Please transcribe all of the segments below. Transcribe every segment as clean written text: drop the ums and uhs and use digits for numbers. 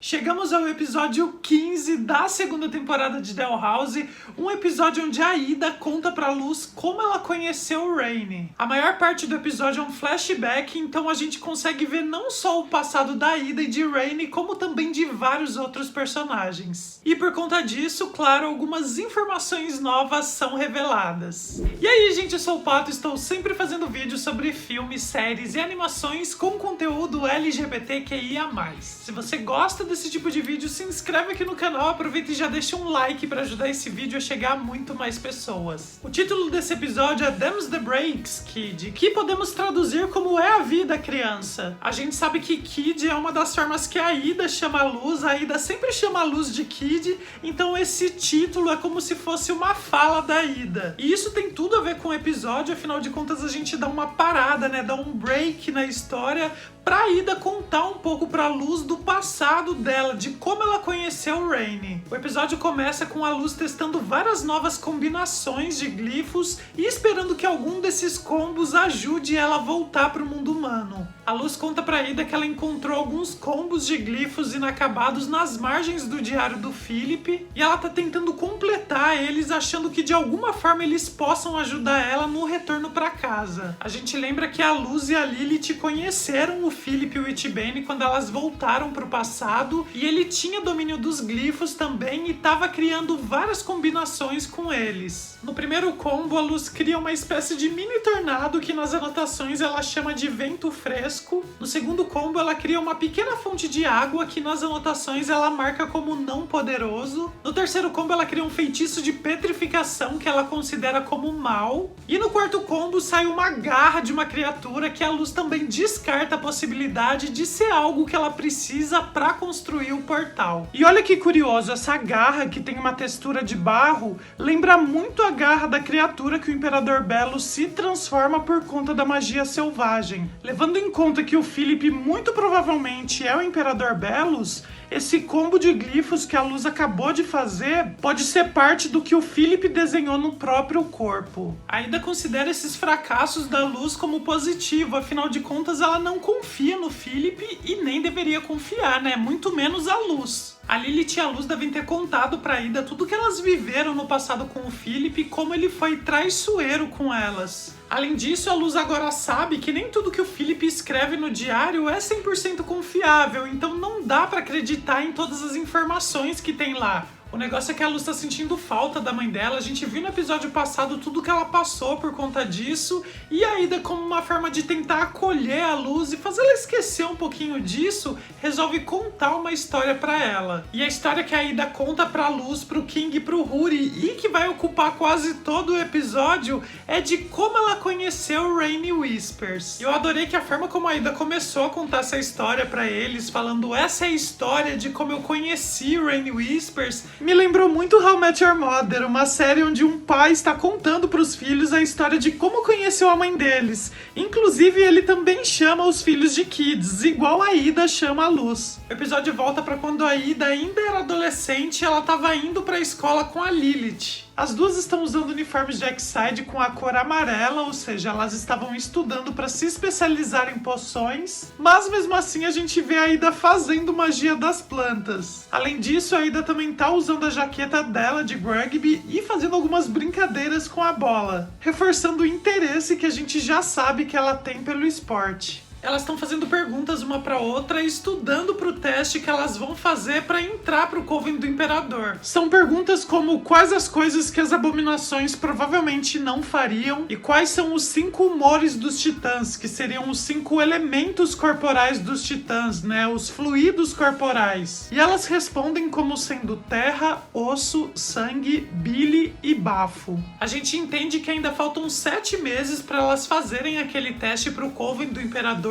Chegamos ao episódio 15 da segunda temporada de Doll House, um episódio onde a Ida conta pra Luz como ela conheceu o Rainy. A maior parte do episódio é um flashback, então a gente consegue ver não só o passado da Ida e de Rainy, como também de vários outros personagens. E por conta disso, claro, algumas informações novas são reveladas. E aí, gente, eu sou o Pato, estou sempre fazendo vídeos sobre filmes, séries e animações com conteúdo LGBTQIA+. Se você gosta desse tipo de vídeo, se inscreve aqui no canal, aproveita e já deixa um like para ajudar esse vídeo a chegar a muito mais pessoas. O título desse episódio é Them's the Breaks, Kid, que podemos traduzir como é a vida, criança. A gente sabe que Kid é uma das formas que a Ida chama a Luz, a Ida sempre chama a Luz de Kid, então esse título é como se fosse uma fala da Ida. E isso tem tudo a ver com o episódio, afinal de contas a gente dá uma parada, né, dá um break na história pra Ida contar um pouco pra Luz do passado dela, de como ela conheceu o Rainy. O episódio começa com a Luz testando várias novas combinações de glifos e esperando que algum desses combos ajude ela a voltar pro mundo humano. A Luz conta pra Ida que ela encontrou alguns combos de glifos inacabados nas margens do diário do Philip e ela tá tentando completar eles, achando que de alguma forma eles possam ajudar ela no retorno pra casa. A gente lembra que a Luz e a Lilith conheceram o Philip e o Itibane quando elas voltaram pro passado e ele tinha domínio dos glifos também e estava criando várias combinações com eles. No primeiro combo, a Luz cria uma espécie de mini tornado que nas anotações ela chama de vento fresco. No segundo combo, ela cria uma pequena fonte de água que nas anotações ela marca como não poderoso. No terceiro combo, ela cria um feitiço de petrificação que ela considera como mal. E no quarto combo, sai uma garra de uma criatura que a Luz também descarta a possibilidade de ser algo que ela precisa para construir o portal. E olha que curioso, essa garra que tem uma textura de barro lembra muito a garra da criatura que o Imperador Belo se transforma por conta da magia selvagem. Levando em conta que o Philip muito provavelmente é o Imperador Belos, esse combo de glifos que a Luz acabou de fazer pode ser parte do que o Philip desenhou no próprio corpo. Ainda considera esses fracassos da Luz como positivo, afinal de contas ela não confia no Philip e nem deveria confiar, né? Muito menos a Luz. A Lilith e a Luz devem ter contado pra Ida tudo que elas viveram no passado com o Philip e como ele foi traiçoeiro com elas. Além disso, a Luz agora sabe que nem tudo que o Philip escreve no diário é 100% confiável, então não dá pra acreditar em todas as informações que tem lá. O negócio é que a Luz tá sentindo falta da mãe dela, a gente viu no episódio passado tudo que ela passou por conta disso, e a Ida, como uma forma de tentar acolher a Luz e fazer ela esquecer um pouquinho disso, resolve contar uma história pra ela. E a história que a Ida conta pra Luz, pro King e pro Huri, e que vai ocupar quase todo o episódio, é de como ela conheceu o Rainy Whispers. Eu adorei que a forma como a Ida começou a contar essa história pra eles, falando essa é a história de como eu conheci o Rainy Whispers, me lembrou muito How I Met Your Mother, uma série onde um pai está contando para os filhos a história de como conheceu a mãe deles. Inclusive, ele também chama os filhos de Kids, igual a Ida chama a Luz. O episódio volta para quando a Ida ainda era adolescente e ela estava indo para a escola com a Lilith. As duas estão usando uniformes de X-Side com a cor amarela, ou seja, elas estavam estudando para se especializar em poções, mas mesmo assim a gente vê a Ida fazendo magia das plantas. Além disso, a Ida também tá usando a jaqueta dela de rugby e fazendo algumas brincadeiras com a bola, reforçando o interesse que a gente já sabe que ela tem pelo esporte. Elas estão fazendo perguntas uma para outra e estudando para o teste que elas vão fazer para entrar para o Coven do Imperador. São perguntas como quais as coisas que as abominações provavelmente não fariam e quais são os 5 humores dos titãs, que seriam os 5 elementos corporais dos titãs, né? Os fluidos corporais. E elas respondem como sendo terra, osso, sangue, bile e bafo. A gente entende que ainda faltam 7 meses para elas fazerem aquele teste para o Coven do Imperador,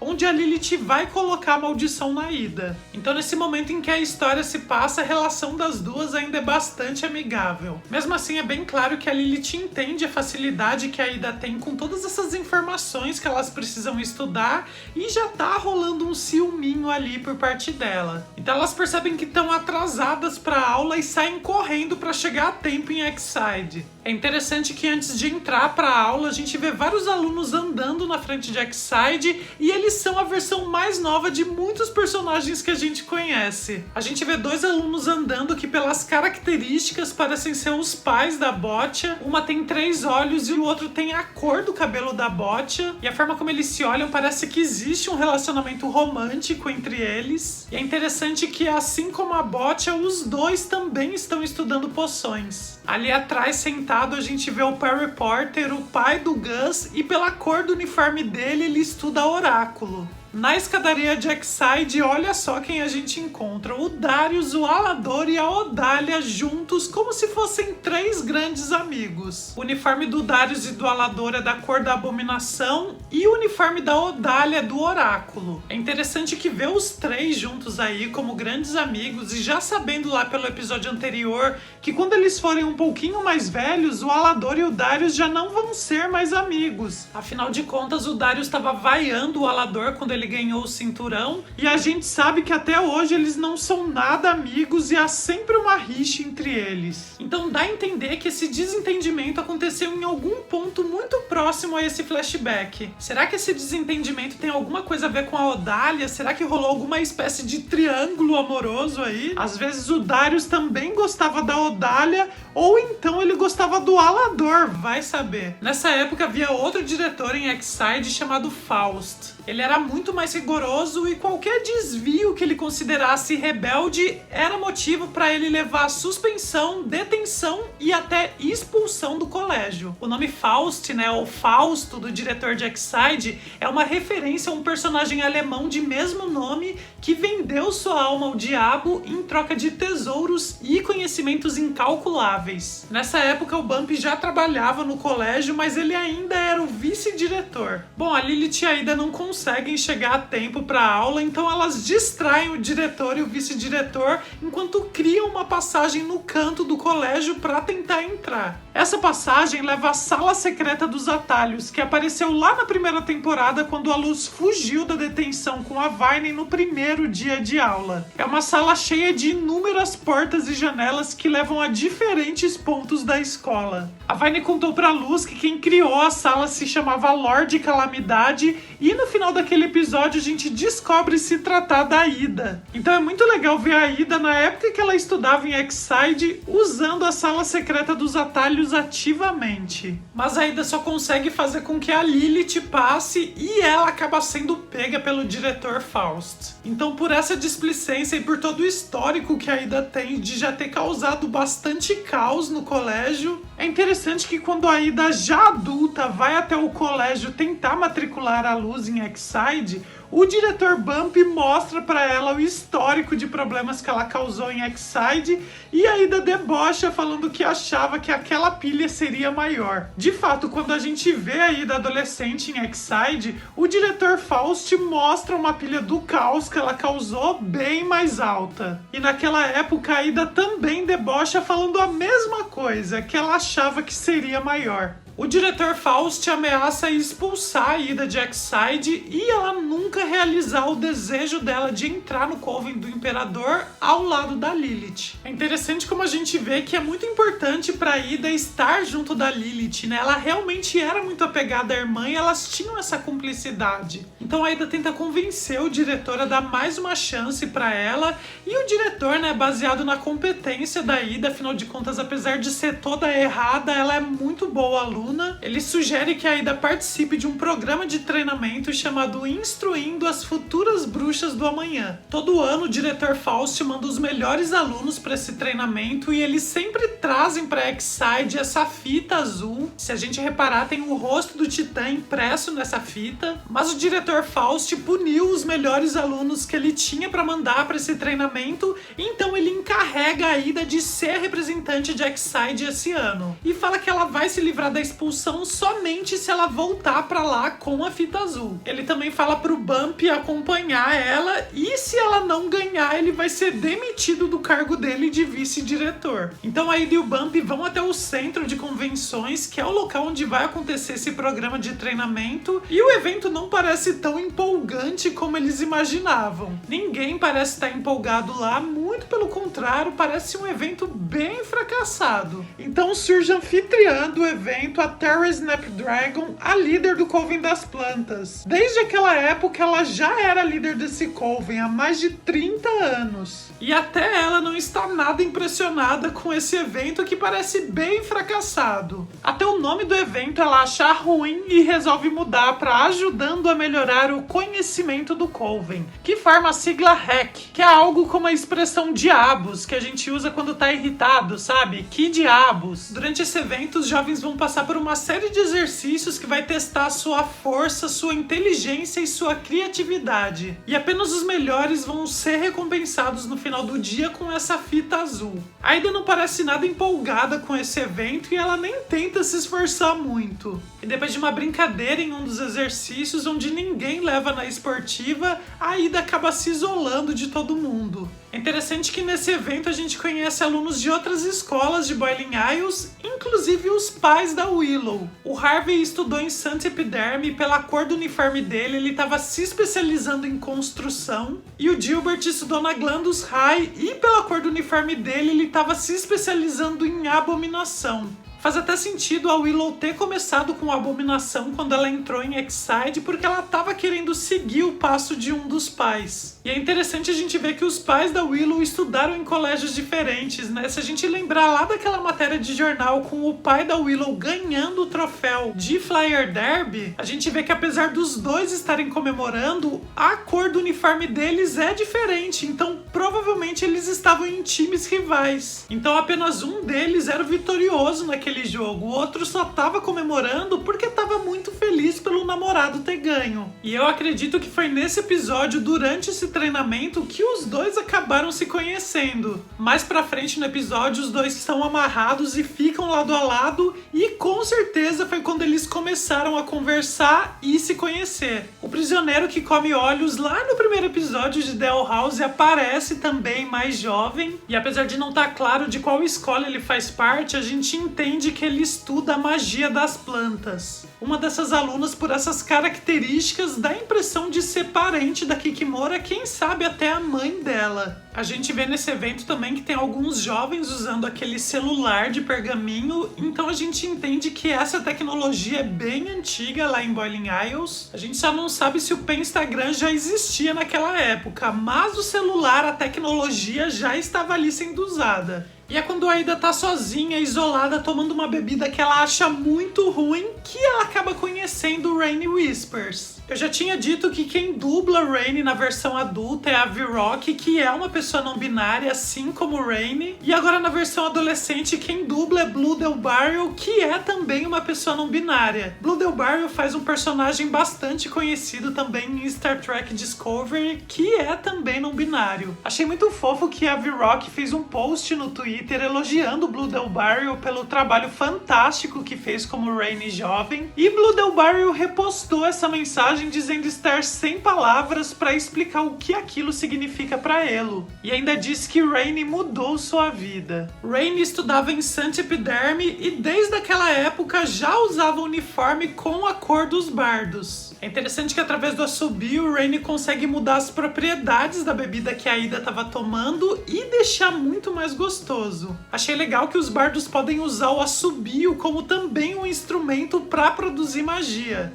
onde a Lilith vai colocar a maldição na Ida. Então nesse momento em que a história se passa, a relação das duas ainda é bastante amigável. Mesmo assim, é bem claro que a Lilith entende a facilidade que a Ida tem com todas essas informações que elas precisam estudar e já tá rolando um ciúminho ali por parte dela. Então elas percebem que estão atrasadas para a aula e saem correndo para chegar a tempo em Exide. É interessante que antes de entrar para a aula a gente vê vários alunos andando na frente de Exide e eles são a versão mais nova de muitos personagens que a gente conhece. A gente vê 2 alunos andando que pelas características parecem ser os pais da Boccia. Uma tem 3 olhos e o outro tem a cor do cabelo da Boccia. E a forma como eles se olham parece que existe um relacionamento romântico entre eles. E é interessante que assim como a Boccia, os 2 também estão estudando poções. Ali atrás, sentado, a gente vê o Perry Porter, o pai do Gus, e pela cor do uniforme dele, ele estuda oráculo. Na escadaria de Exide, olha só quem a gente encontra. O Darius, o Alador e a Odália juntos, como se fossem 3 grandes amigos. O uniforme do Darius e do Alador é da cor da abominação e o uniforme da Odália é do oráculo. É interessante que ver os 3 juntos aí como grandes amigos e já sabendo lá pelo episódio anterior que quando eles forem um pouquinho mais velhos, o Alador e o Darius já não vão ser mais amigos. Afinal de contas, o Darius estava vaiando o Alador quando ele ganhou o cinturão, e a gente sabe que até hoje eles não são nada amigos e há sempre uma rixa entre eles. Então dá a entender que esse desentendimento aconteceu em algum ponto muito próximo a esse flashback. Será que esse desentendimento tem alguma coisa a ver com a Odália? Será que rolou alguma espécie de triângulo amoroso aí? Às vezes o Darius também gostava da Odália, ou então ele gostava do Alador, vai saber. Nessa época havia outro diretor em Exide chamado Faust. Ele era muito mais rigoroso e qualquer desvio que ele considerasse rebelde era motivo para ele levar suspensão, detenção e até expulsão do colégio. O nome Faust, ou Fausto, do diretor de Exide, é uma referência a um personagem alemão de mesmo nome que vendeu sua alma ao diabo em troca de tesouros e conhecimentos incalculáveis. Nessa época o Bump já trabalhava no colégio, mas ele ainda era o vice-diretor. Bom, a Lilith e a Ida não conseguem chegar a tempo para a aula, então elas distraem o diretor e o vice-diretor enquanto criam uma passagem no canto do colégio para tentar entrar. Essa passagem leva à sala secreta dos atalhos, que apareceu lá na primeira temporada quando a Luz fugiu da detenção com a Vine no primeiro dia de aula. É uma sala cheia de inúmeras portas e janelas que levam a diferentes pontos da escola. A Vine contou pra Luz que quem criou a sala se chamava Lorde Calamidade e no final daquele episódio a gente descobre se tratar da Ida. Então é muito legal ver a Ida na época que ela estudava em Exide usando a sala secreta dos atalhos ativamente. Mas a Ida só consegue fazer com que a Lilith passe e ela acaba sendo pega pelo diretor Faust. Então por essa displicência e por todo o histórico que a Ida tem de já ter causado bastante caos no colégio, é interessante que quando a Ida já adulta vai até o colégio tentar matricular a Luz em Exide, o diretor Bump mostra pra ela o histórico de problemas que ela causou em Exide e a Ida debocha falando que achava que aquela pilha seria maior. De fato, quando a gente vê a Ida adolescente em Exide, o diretor Faust mostra uma pilha do caos que ela causou bem mais alta. E naquela época a Ida também debocha falando a mesma coisa, que ela achava que seria maior. O diretor Faust ameaça expulsar a Ida de Exide e ela nunca realizar o desejo dela de entrar no Coven do Imperador ao lado da Lilith. É interessante como a gente vê que é muito importante para Ida estar junto da Lilith, Ela realmente era muito apegada à irmã e elas tinham essa cumplicidade. Então a Ida tenta convencer o diretor a dar mais uma chance para ela e o diretor, baseado na competência da Ida, afinal de contas, apesar de ser toda errada, ela é muito boa aluna. Ele sugere que a Ida participe de um programa de treinamento chamado Instruindo as Futuras Bruxas do Amanhã. Todo ano o diretor Faust manda os melhores alunos para esse treinamento e eles sempre trazem para Exide essa fita azul. Se a gente reparar, tem o rosto do Titã impresso nessa fita, mas o diretor Faust puniu os melhores alunos que ele tinha para mandar para esse treinamento, então ele encarrega a Ida de ser representante de Exide esse ano. E fala que ela vai se livrar da expulsão somente se ela voltar pra lá com a fita azul. Ele também fala pro Bump acompanhar ela e se ela não ganhar, ele vai ser demitido do cargo dele de vice-diretor. Então a Ada e o Bump vão até o centro de convenções, que é o local onde vai acontecer esse programa de treinamento, e o evento não parece tão empolgante como eles imaginavam. Ninguém parece estar empolgado lá, muito pelo contrário, parece um evento bem fracassado. Então surge a anfitriã do evento, a Terra Snapdragon, a líder do Coven das Plantas. Desde aquela época ela já era líder desse Coven há mais de 30 anos. E até ela não está nada impressionada com esse evento que parece bem fracassado. Até o nome do evento ela acha ruim e resolve mudar para ajudando a melhorar o conhecimento do Coven, que forma a sigla HACK, que é algo como a expressão diabos, que a gente usa quando tá irritado, sabe? Que diabos! Durante esse evento, os jovens vão passar por uma série de exercícios que vai testar a sua força, sua inteligência e sua criatividade. E apenas os melhores vão ser recompensados no final do dia com essa fita azul. A Ada não parece nada empolgada com esse evento e ela nem tenta se esforçar muito. E depois de uma brincadeira em um dos exercícios, onde ninguém leva na esportiva, a Ada acaba se isolando de todo mundo. É interessante que nesse evento a gente conhece alunos de outras escolas de Boiling Isles, inclusive os pais da Willow. O Harvey estudou em St. Epiderme e pela cor do uniforme dele ele estava se especializando em construção. E o Gilbert estudou na Glandus High e pela cor do uniforme dele ele estava se especializando em abominação. Faz até sentido a Willow ter começado com Abominação quando ela entrou em Exide, porque ela estava querendo seguir o passo de um dos pais. E é interessante a gente ver que os pais da Willow estudaram em colégios diferentes, né? Se a gente lembrar lá daquela matéria de jornal com o pai da Willow ganhando o troféu de Flyer Derby, a gente vê que apesar dos dois estarem comemorando, a cor do uniforme deles é diferente, então provavelmente eles estavam em times rivais. Então apenas um deles era o vitorioso naquele jogo, o outro só tava comemorando porque tava muito feliz pelo namorado ter ganho. E eu acredito que foi nesse episódio, durante esse treinamento, que os dois acabaram se conhecendo. Mais pra frente no episódio, os dois estão amarrados e ficam lado a lado, e com certeza foi quando eles começaram a conversar e se conhecer. O prisioneiro que come olhos lá no primeiro episódio de Dell House aparece também mais jovem, e apesar de não estar claro de qual escola ele faz parte, a gente entende que ele estuda a magia das plantas. Uma dessas alunas, por essas características, dá a impressão de ser parente da Kikimora, quem sabe até a mãe dela. A gente vê nesse evento também que tem alguns jovens usando aquele celular de pergaminho, então a gente entende que essa tecnologia é bem antiga lá em Boiling Isles. A gente só não sabe se o Instagram já existia naquela época, mas o celular, a tecnologia já estava ali sendo usada. E é quando a Ada tá sozinha, isolada, tomando uma bebida que ela acha muito ruim, que ela acaba conhecendo o Rainy Whispers. Eu já tinha dito que quem dubla Rainy na versão adulta é a V-Rock, que é uma pessoa não binária, assim como Rainy. E agora na versão adolescente, quem dubla é Blue Del Barrio, que é também uma pessoa não binária. Blue Del Barrio faz um personagem bastante conhecido também em Star Trek Discovery, que é também não binário. Achei muito fofo que a V-Rock fez um post no Twitter elogiando Blue Del Barrio pelo trabalho fantástico que fez como Rainy jovem. E Blue Del Barrio repostou essa mensagem dizendo estar sem palavras para explicar o que aquilo significa para Elo. E ainda disse que Rainy mudou sua vida. Rainy estudava em St. Epiderme e desde aquela época já usava o uniforme com a cor dos bardos. É interessante que através do assobio, Rainy consegue mudar as propriedades da bebida que a Ada estava tomando e deixar muito mais gostoso. Achei legal que os bardos podem usar o assobio como também um instrumento para produzir magia.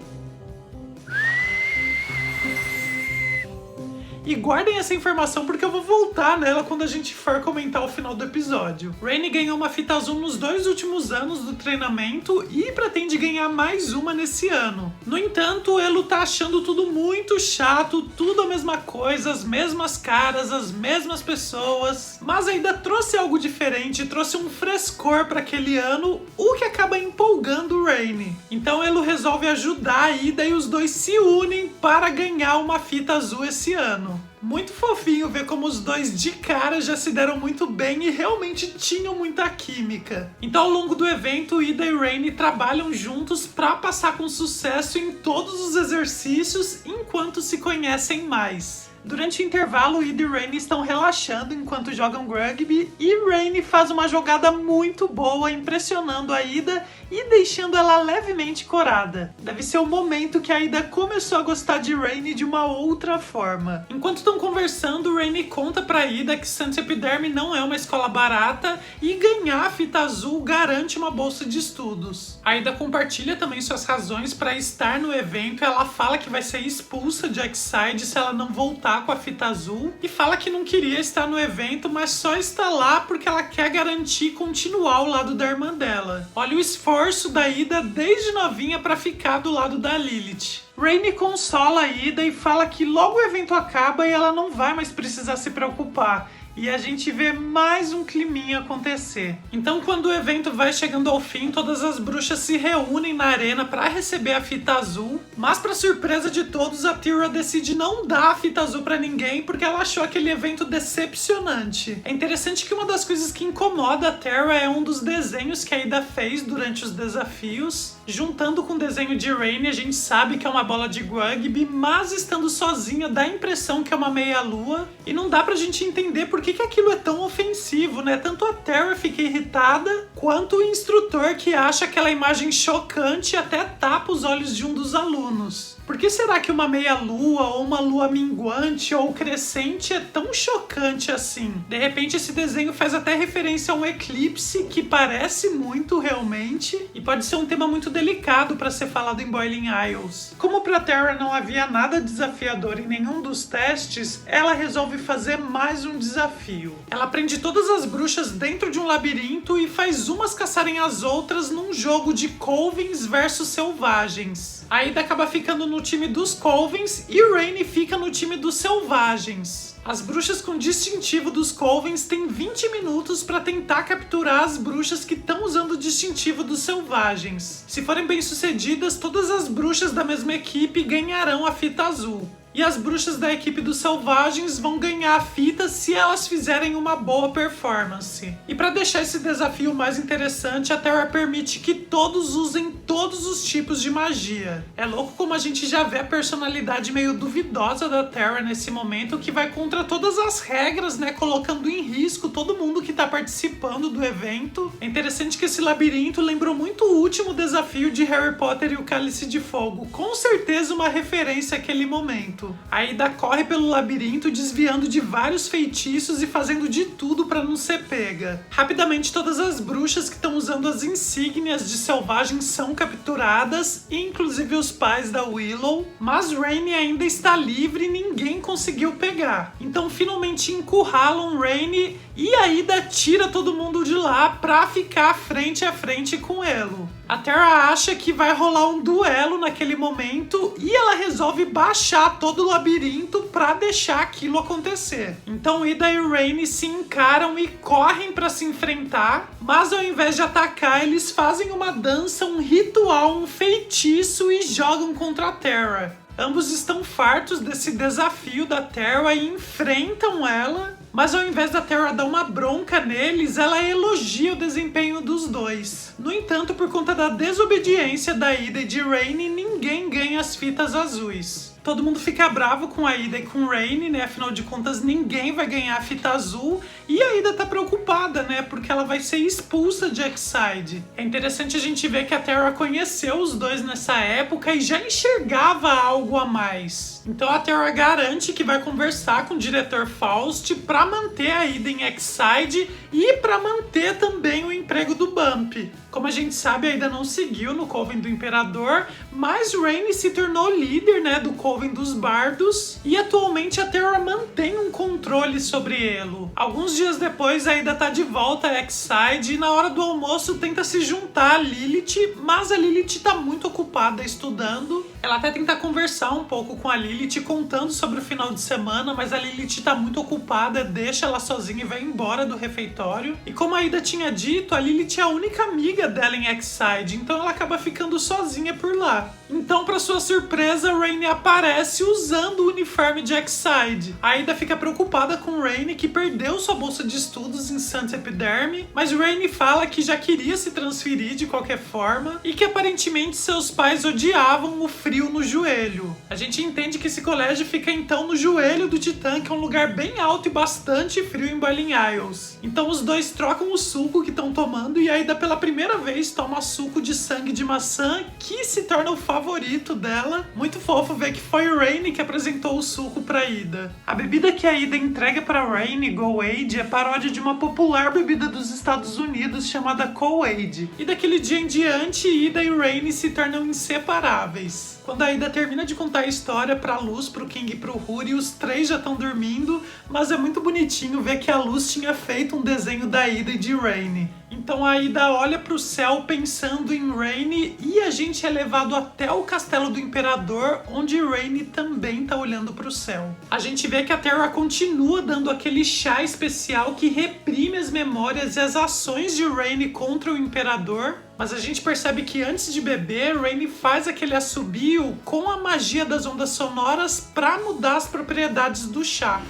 E guardem essa informação porque eu vou voltar nela quando a gente for comentar o final do episódio. Rainy ganhou uma fita azul nos 2 últimos anos do treinamento e pretende ganhar mais uma nesse ano. No entanto, Elo tá achando tudo muito chato, tudo a mesma coisa, as mesmas caras, as mesmas pessoas. Mas ainda trouxe algo diferente, trouxe um frescor para aquele ano, o que acaba empolgando o Rainy. Então Elo resolve ajudar a Ada e os dois se unem para ganhar uma fita azul esse ano. ano. Muito fofinho ver como os dois de cara já se deram muito bem e realmente tinham muita química. Então ao longo do evento, Ida e Rainy trabalham juntos para passar com sucesso em todos os exercícios enquanto se conhecem mais. Durante o intervalo, Ida e Rainy estão relaxando enquanto jogam rugby e Rainy faz uma jogada muito boa, impressionando a Ida e deixando ela levemente corada. Deve ser o momento que a Ida começou a gostar de Rainy de uma outra forma. Enquanto estão conversando, Rainy conta pra Ida que St. Epiderme não é uma escola barata e ganhar a fita azul garante uma bolsa de estudos. A Ida compartilha também suas razões para estar no evento. Ela fala que vai ser expulsa de Exide se ela não voltar com a fita azul e fala que não queria estar no evento, mas só está lá porque ela quer garantir continuar ao lado da irmã dela. Olha o esforço da Ida desde novinha para ficar do lado da Lilith. Rainy consola a Ida e fala que logo o evento acaba e ela não vai mais precisar se preocupar. E a gente vê mais um climinha acontecer. Então, quando o evento vai chegando ao fim, todas as bruxas se reúnem na arena para receber a fita azul. Mas, para surpresa de todos, a Tira decide não dar a fita azul para ninguém porque ela achou aquele evento decepcionante. É interessante que uma das coisas que incomoda a Tara é um dos desenhos que a Ida fez durante os desafios. Juntando com o desenho de Rainy, a gente sabe que é uma bola de rugby, mas estando sozinha dá a impressão que é uma meia-lua. E não dá pra gente entender por que aquilo é tão ofensivo, né? Tanto a Tara fica irritada, quanto o instrutor que acha aquela imagem chocante e até tapa os olhos de um dos alunos. Por que será que uma meia-lua ou uma lua minguante ou crescente é tão chocante assim? De repente esse desenho faz até referência a um eclipse, que parece muito realmente, e pode ser um tema muito delicado para ser falado em Boiling Isles. Como para Tara não havia nada desafiador em nenhum dos testes, ela resolve fazer mais um desafio. Ela prende todas as bruxas dentro de um labirinto e faz umas caçarem as outras num jogo de Covens versus Selvagens. A Ida acaba ficando no time dos Covens e Rainy fica no time dos Selvagens. As bruxas com distintivo dos Covens têm 20 minutos para tentar capturar as bruxas que estão usando o distintivo dos Selvagens. Se forem bem-sucedidas, todas as bruxas da mesma equipe ganharão a fita azul. E as bruxas da equipe dos Selvagens vão ganhar a fita se elas fizerem uma boa performance. E para deixar esse desafio mais interessante, a Tara permite que todos usem todos os tipos de magia. É louco como a gente já vê a personalidade meio duvidosa da Tara nesse momento, que vai contra todas as regras, né, colocando em risco todo mundo que tá participando do evento. É interessante que esse labirinto lembrou muito o último desafio de Harry Potter e o Cálice de Fogo. Com certeza uma referência àquele momento. A Ida corre pelo labirinto, desviando de vários feitiços e fazendo de tudo para não ser pega. Rapidamente, todas as bruxas que estão usando as insígnias de selvagem são capturadas, inclusive os pais da Willow, mas Rainy ainda está livre e ninguém conseguiu pegar. Então finalmente encurralam Rainy e a Ida tira todo mundo de lá pra ficar frente a frente com Elo. A Tara acha que vai rolar um duelo naquele momento e ela resolve baixar todo o labirinto pra deixar aquilo acontecer. Então Ida e Rainy se encaram e correm pra se enfrentar, mas ao invés de atacar, eles fazem uma dança, um ritual, um feitiço e jogam contra a Tara. Ambos estão fartos desse desafio da Tara e enfrentam ela. Mas ao invés da Tara dar uma bronca neles, ela elogia o desempenho dos dois. No entanto, por conta da desobediência da Ida e de Rainy, ninguém ganha as fitas azuis. Todo mundo fica bravo com a Ida e com Rainy, né? Afinal de contas, ninguém vai ganhar a fita azul. E a Ida tá preocupada, né? Porque ela vai ser expulsa de Exide. É interessante a gente ver que a Tara conheceu os dois nessa época e já enxergava algo a mais. Então a Tara garante que vai conversar com o diretor Faust pra manter a Ida em Exide e pra manter também o emprego do Bump. Como a gente sabe, a Ida não seguiu no Coven do Imperador, mas Rainy se tornou líder, né, do Coven dos Bardos e atualmente a Tara mantém um controle sobre Elo. Alguns dias depois, a Ida tá de volta a Exide e na hora do almoço tenta se juntar a Lilith, mas a Lilith tá muito ocupada estudando. Ela até tenta conversar um pouco com a Lilith, contando sobre o final de semana, mas a Lilith tá muito ocupada, deixa ela sozinha e vai embora do refeitório. E como a Ida tinha dito, a Lilith é a única amiga dela em Exide, então ela acaba ficando sozinha por lá. Então, pra sua surpresa, Rainy aparece usando o uniforme de Exide. A Ida fica preocupada com Rainy, que perdeu sua bolsa de estudos em Santa Epiderme, mas Rainy fala que já queria se transferir de qualquer forma e que aparentemente seus pais odiavam o frio no joelho. A gente entende que esse colégio fica então no joelho do Titã, que é um lugar bem alto e bastante frio em Boiling Isles. Então os dois trocam o suco que estão tomando e a Ida pela primeira vez toma suco de sangue de maçã, que se torna o favorito dela. Muito fofo ver que foi o Rainy que apresentou o suco pra Ida. A bebida que a Ida entrega pra Rainy, Go-Aid, é paródia de uma popular bebida dos Estados Unidos chamada Kool-Aid. E daquele dia em diante, Ida e Rainy se tornam inseparáveis. Quando a Ida termina de contar a história pra Luz, pro King e pro Huri, os três já estão dormindo, mas é muito bonitinho ver que a Luz tinha feito um desenho da Ida e de Rainy. Então a Ida olha pro céu pensando em Rainy e a gente é levado até o castelo do Imperador, onde Rainy também tá olhando pro céu. A gente vê que a Terra continua dando aquele chá especial que reprime as memórias e as ações de Rainy contra o Imperador, mas a gente percebe que antes de beber, Rainy faz aquele assobio com a magia das ondas sonoras para mudar as propriedades do chá.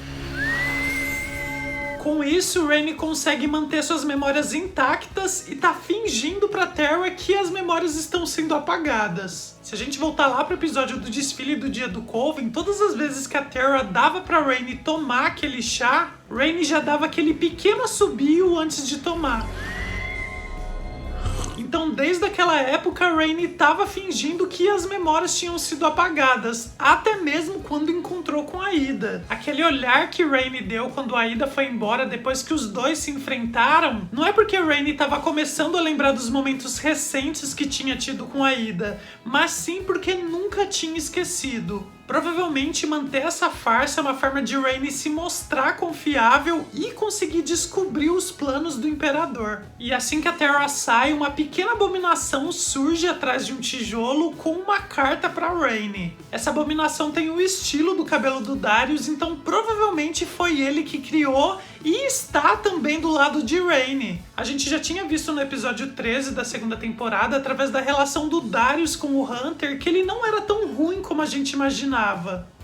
Com isso, Rainy consegue manter suas memórias intactas e tá fingindo pra Terra que as memórias estão sendo apagadas. Se a gente voltar lá pro episódio do desfile do dia do Coven, todas as vezes que a Terra dava pra Rainy tomar aquele chá, Rainy já dava aquele pequeno assobio antes de tomar. Então, desde aquela época, Rainy estava fingindo que as memórias tinham sido apagadas, até mesmo quando encontrou com a Ida. Aquele olhar que Rainy deu quando a Ida foi embora depois que os dois se enfrentaram, não é porque Rainy estava começando a lembrar dos momentos recentes que tinha tido com a Ida, mas sim porque nunca tinha esquecido. Provavelmente manter essa farsa é uma forma de Rainy se mostrar confiável e conseguir descobrir os planos do Imperador. E assim que a Terra sai, uma pequena abominação surge atrás de um tijolo com uma carta para Rainy. Essa abominação tem o estilo do cabelo do Darius, então provavelmente foi ele que criou e está também do lado de Rainy. A gente já tinha visto no episódio 13 da segunda temporada, através da relação do Darius com o Hunter, que ele não era tão ruim como a gente imaginava.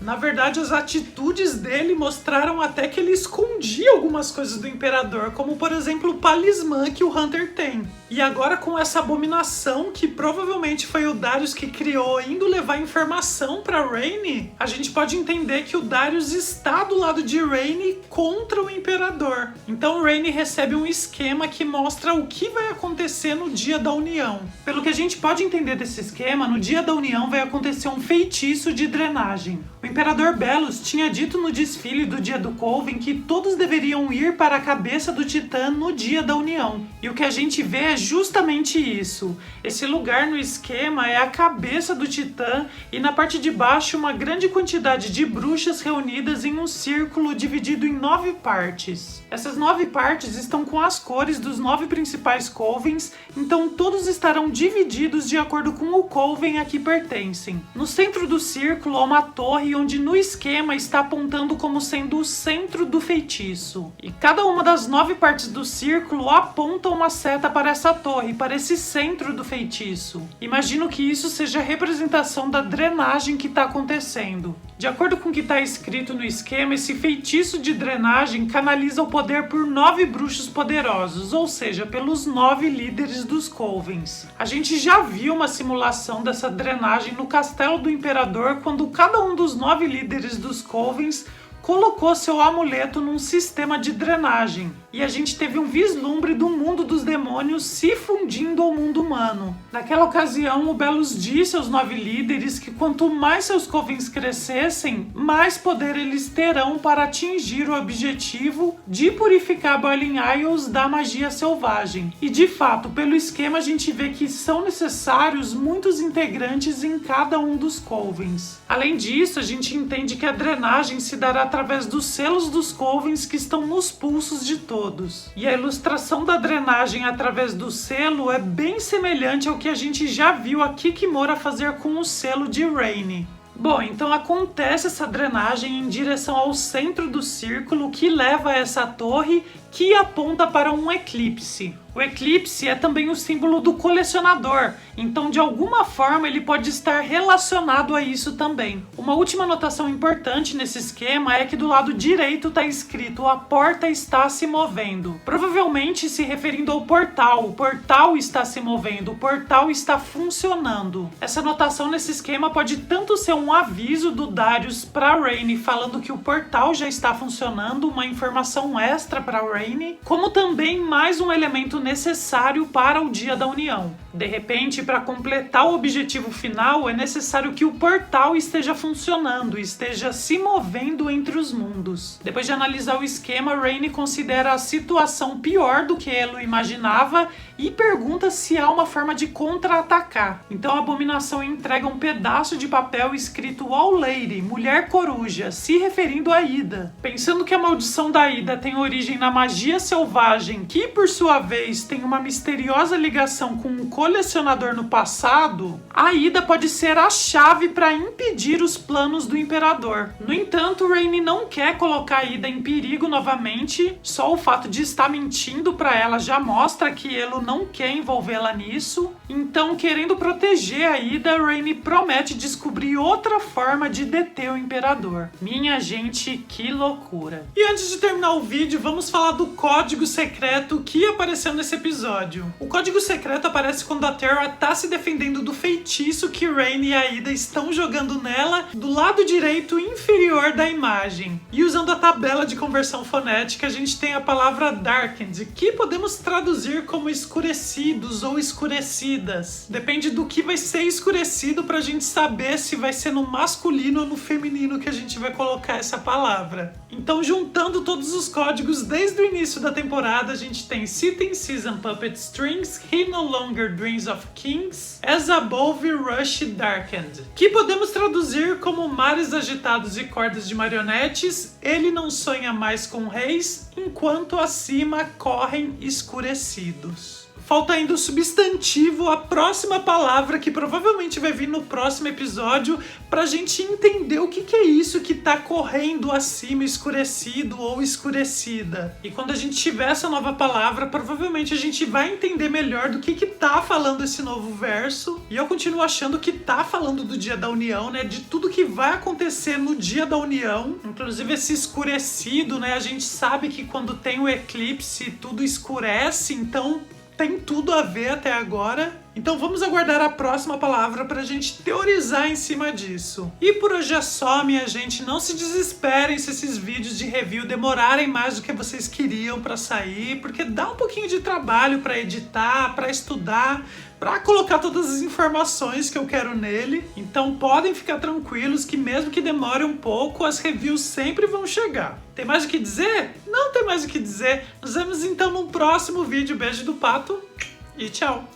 Na verdade, as atitudes dele mostraram até que ele escondia algumas coisas do Imperador, como por exemplo o talismã que o Hunter tem. E agora com essa abominação, que provavelmente foi o Darius que criou, indo levar informação para Rainy, a gente pode entender que o Darius está do lado de Rainy contra o Imperador. Então Rainy recebe um esquema que mostra o que vai acontecer no Dia da União. Pelo que a gente pode entender desse esquema, no Dia da União vai acontecer um feitiço de drenagem. O Imperador Belus tinha dito no desfile do Dia do Coven que todos deveriam ir para a cabeça do Titã no Dia da União. E o que a gente vê é justamente isso. Esse lugar no esquema é a cabeça do Titã e na parte de baixo uma grande quantidade de bruxas reunidas em um círculo dividido em 9 partes. Essas 9 partes estão com as cores dos 9 principais Covens, então todos estarão divididos de acordo com o Coven a que pertencem. No centro do círculo há uma torre onde no esquema está apontando como sendo o centro do feitiço. E cada uma das 9 partes do círculo aponta uma seta para essa torre, para esse centro do feitiço. Imagino que isso seja a representação da drenagem que está acontecendo. De acordo com o que está escrito no esquema, esse feitiço de drenagem canaliza o poder por 9 bruxos poderosos, ou seja, pelos 9 líderes dos Covens. A gente já viu uma simulação dessa drenagem no Castelo do Imperador, quando cada um dos 9 líderes dos Covens colocou seu amuleto num sistema de drenagem. E a gente teve um vislumbre do mundo dos demônios se fundindo ao mundo humano. Naquela ocasião, o Belus disse aos 9 líderes que quanto mais seus covens crescessem, mais poder eles terão para atingir o objetivo de purificar Boiling Isles da magia selvagem. E de fato, pelo esquema a gente vê que são necessários muitos integrantes em cada um dos covens. Além disso, a gente entende que a drenagem se dará através dos selos dos covens que estão nos pulsos de todos. E a ilustração da drenagem através do selo é bem semelhante ao que a gente já viu a Kikimora fazer com o selo de Rainy. Bom, então acontece essa drenagem em direção ao centro do círculo que leva a essa torre que aponta para um eclipse. O eclipse é também o símbolo do colecionador, então de alguma forma ele pode estar relacionado a isso também. Uma última anotação importante nesse esquema é que do lado direito está escrito "a porta está se movendo", provavelmente se referindo ao portal. O portal está se movendo, o portal está funcionando. Essa anotação nesse esquema pode tanto ser um aviso do Darius para Rainy falando que o portal já está funcionando, uma informação extra para Rainy, como também mais um elemento necessário para o Dia da União. De repente, para completar o objetivo final, é necessário que o portal esteja funcionando, esteja se movendo entre os mundos. Depois de analisar o esquema, Rainy considera a situação pior do que Elo imaginava e pergunta se há uma forma de contra-atacar. Então a Abominação entrega um pedaço de papel escrito "All Lady", mulher coruja, se referindo a Ida. Pensando que a maldição da Ida tem origem na magia selvagem, que por sua vez tem uma misteriosa ligação com um colecionador no passado, a Ida pode ser a chave para impedir os planos do Imperador. No entanto, Rainy não quer colocar a Ida em perigo novamente, só o fato de estar mentindo para ela já mostra que Elo não quer envolvê-la nisso. Então, querendo proteger a Ida, Rainy promete descobrir outra forma de deter o Imperador. Minha gente, que loucura! E antes de terminar o vídeo, vamos falar do código secreto que apareceu nesse episódio. O código secreto aparece quando a Terra tá se defendendo do feitiço que Rainy e a Ida estão jogando nela do lado direito inferior da imagem. E usando a tabela de conversão fonética, a gente tem a palavra darkened, que podemos traduzir como escurecidos ou escurecidas. Depende do que vai ser escurecido pra gente saber se vai ser no masculino ou no feminino que a gente vai colocar essa palavra. Então, juntando todos os códigos desde o início da temporada, a gente tem Sitting Season Puppet Strings, He No Longer Dreams of Kings, As Above Rush Darkened, que podemos traduzir como mares agitados e cordas de marionetes, ele não sonha mais com reis, enquanto acima correm escurecidos. Falta ainda o substantivo, a próxima palavra que provavelmente vai vir no próximo episódio pra gente entender o que é isso que tá correndo acima, escurecido ou escurecida. E quando a gente tiver essa nova palavra, provavelmente a gente vai entender melhor do que tá falando esse novo verso. E eu continuo achando que tá falando do Dia da União, né? De tudo que vai acontecer no Dia da União. Inclusive esse escurecido, né? A gente sabe que quando tem o eclipse tudo escurece, então tem tudo a ver até agora. Então vamos aguardar a próxima palavra pra gente teorizar em cima disso. E por hoje é só, minha gente. Não se desesperem se esses vídeos de review demorarem mais do que vocês queriam pra sair, porque dá um pouquinho de trabalho pra editar, pra estudar, pra colocar todas as informações que eu quero nele. Então podem ficar tranquilos que mesmo que demore um pouco, as reviews sempre vão chegar. Tem mais o que dizer? Não tem mais o que dizer. Nos vemos então no próximo vídeo. Beijo do Pato e tchau!